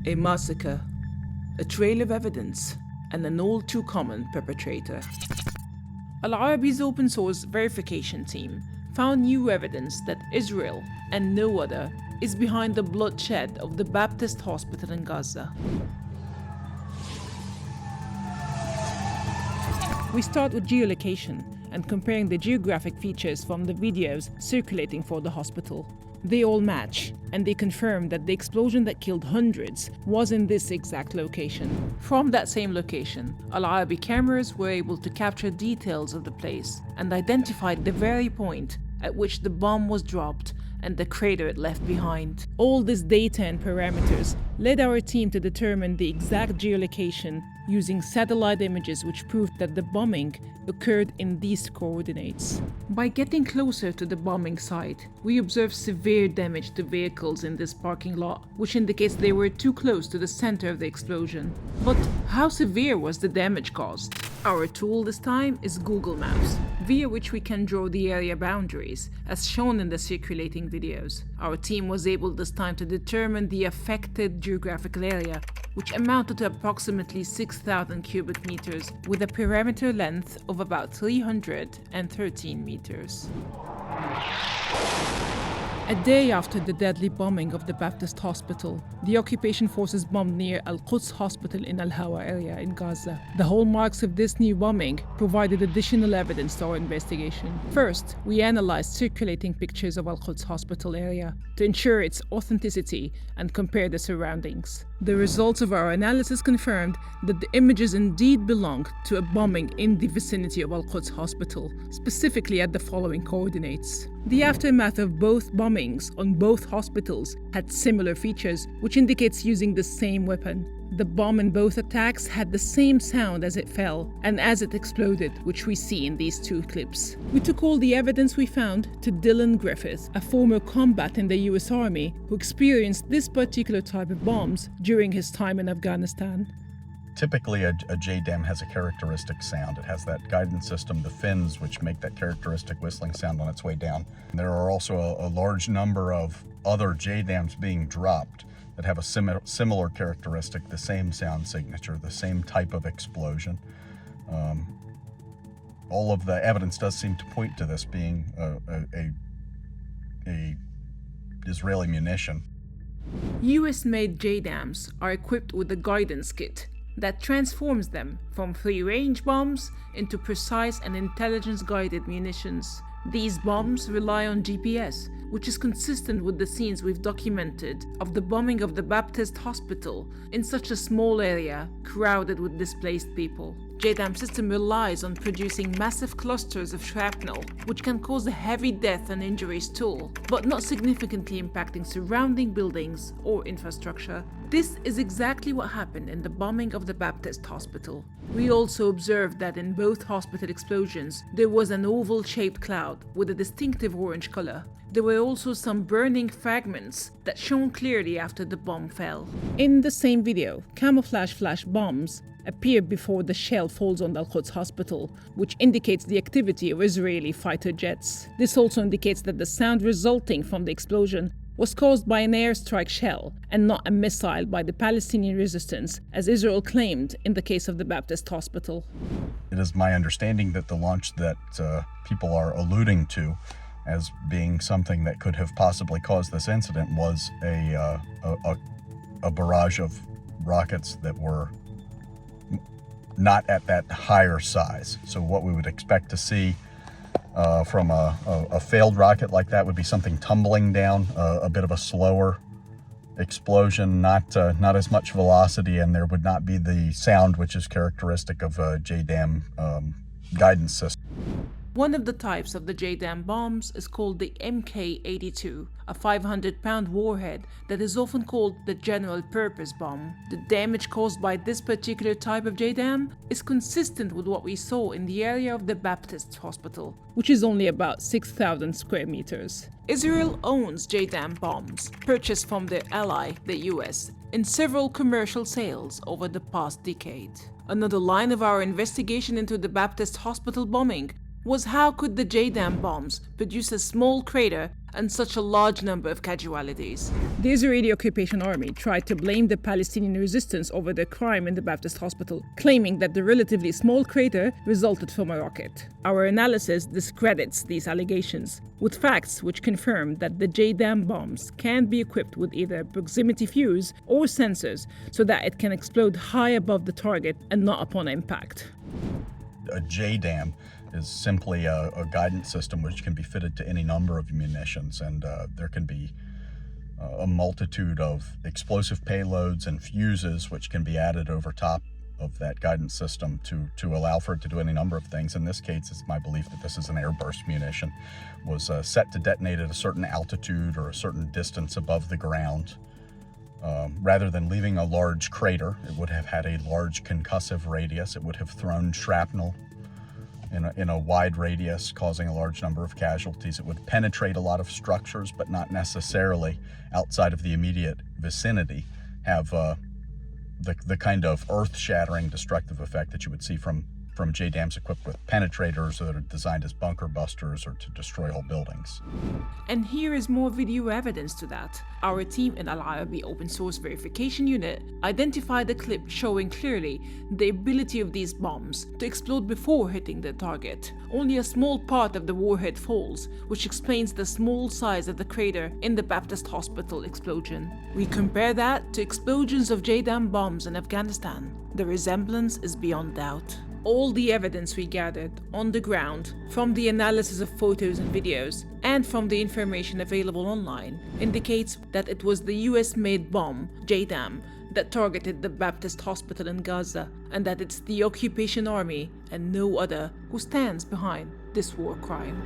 A massacre, a trail of evidence, and an all too common perpetrator. Alaraby's open source verification team found new evidence that Israel, and no other, is behind the bloodshed of the Baptist hospital in Gaza. We start with geolocation and comparing the geographic features from the videos circulating for the hospital. They all match, and they confirm that the explosion that killed hundreds was in this exact location. From that same location, Alaraby cameras were able to capture details of the place and identified the very point at which the bomb was dropped and the crater it left behind. All this data and parameters led our team to determine the exact geolocation using satellite images which proved that the bombing occurred in these coordinates. By getting closer to the bombing site, we observed severe damage to vehicles in this parking lot, which indicates they were too close to the center of the explosion. But how severe was the damage caused? Our tool this time is Google Maps, via which we can draw the area boundaries, as shown in the circulating videos. Our team was able this time to determine the affected geographical area, which amounted to approximately 6,000 cubic meters, with a perimeter length of about 313 meters. A day after the deadly bombing of the Baptist hospital, the occupation forces bombed near Al-Quds hospital in Al-Hawa area in Gaza. The hallmarks of this new bombing provided additional evidence to our investigation. First, we analyzed circulating pictures of Al-Quds hospital area to ensure its authenticity and compare the surroundings. The results of our analysis confirmed that the images indeed belonged to a bombing in the vicinity of Al-Quds hospital, specifically at the following coordinates. The aftermath of both bombings on both hospitals had similar features, which indicates using the same weapon. The bomb in both attacks had the same sound as it fell and as it exploded, which we see in these two clips. We took all the evidence we found to Dylan Griffith, a former combatant in the US Army who experienced this particular type of bombs during his time in Afghanistan. Typically, a JDAM has a characteristic sound. It has that guidance system, the fins, which make that characteristic whistling sound on its way down. And there are also a large number of other JDAMs being dropped that have a similar characteristic, the same sound signature, the same type of explosion. All of the evidence does seem to point to this being a Israeli munition. US-made JDAMs are equipped with a guidance kit that transforms them from free-range bombs into precise and intelligence-guided munitions. These bombs rely on GPS, which is consistent with the scenes we've documented of the bombing of the Baptist hospital in such a small area crowded with displaced people. JDAM system relies on producing massive clusters of shrapnel, which can cause a heavy death and injuries too, but not significantly impacting surrounding buildings or infrastructure. This is exactly what happened in the bombing of the Baptist hospital. We also observed that in both hospital explosions, there was an oval-shaped cloud with a distinctive orange color. There were also some burning fragments that shone clearly after the bomb fell. In the same video, camouflage flash bombs appear before the shell falls on Al-Quds hospital, which indicates the activity of Israeli fighter jets. This also indicates that the sound resulting from the explosion was caused by an airstrike shell and not a missile by the Palestinian resistance, as Israel claimed in the case of the Baptist hospital. It is my understanding that the launch that people are alluding to as being something that could have possibly caused this incident was a barrage of rockets that were not at that higher size. So what we would expect to see from a failed rocket like that would be something tumbling down, a bit of a slower explosion, not as much velocity, and there would not be the sound which is characteristic of a JDAM guidance system. One of the types of the JDAM bombs is called the Mk-82, a 500-pound warhead that is often called the general purpose bomb. The damage caused by this particular type of JDAM is consistent with what we saw in the area of the Baptist hospital, which is only about 6,000 square meters. Israel owns JDAM bombs, purchased from their ally, the US, in several commercial sales over the past decade. Another line of our investigation into the Baptist hospital bombing was how could the JDAM bombs produce a small crater and such a large number of casualties? The Israeli occupation army tried to blame the Palestinian resistance over the crime in the Baptist hospital, claiming that the relatively small crater resulted from a rocket. Our analysis discredits these allegations, with facts which confirm that the JDAM bombs can be equipped with either a proximity fuse or sensors so that it can explode high above the target and not upon impact. A JDAM is simply a guidance system which can be fitted to any number of munitions, and there can be a multitude of explosive payloads and fuses which can be added over top of that guidance system to allow for it to do any number of things. In this case, it's my belief that this is an airburst munition, was set to detonate at a certain altitude or a certain distance above the ground. Rather than leaving a large crater, it would have had a large concussive radius. It would have thrown shrapnel in a wide radius, causing a large number of casualties. It would penetrate a lot of structures, but not necessarily outside of the immediate vicinity have the kind of earth-shattering destructive effect that you would see from JDAMs equipped with penetrators that are designed as bunker busters or to destroy whole buildings. And here is more video evidence to that. Our team in Alaraby open source verification unit identified a clip showing clearly the ability of these bombs to explode before hitting the target. Only a small part of the warhead falls, which explains the small size of the crater in the Baptist hospital explosion. We compare that to explosions of JDAM bombs in Afghanistan. The resemblance is beyond doubt. All the evidence we gathered on the ground, from the analysis of photos and videos, and from the information available online, indicates that it was the US-made bomb, JDAM, that targeted the Baptist hospital in Gaza, and that it's the occupation army and no other who stands behind this war crime.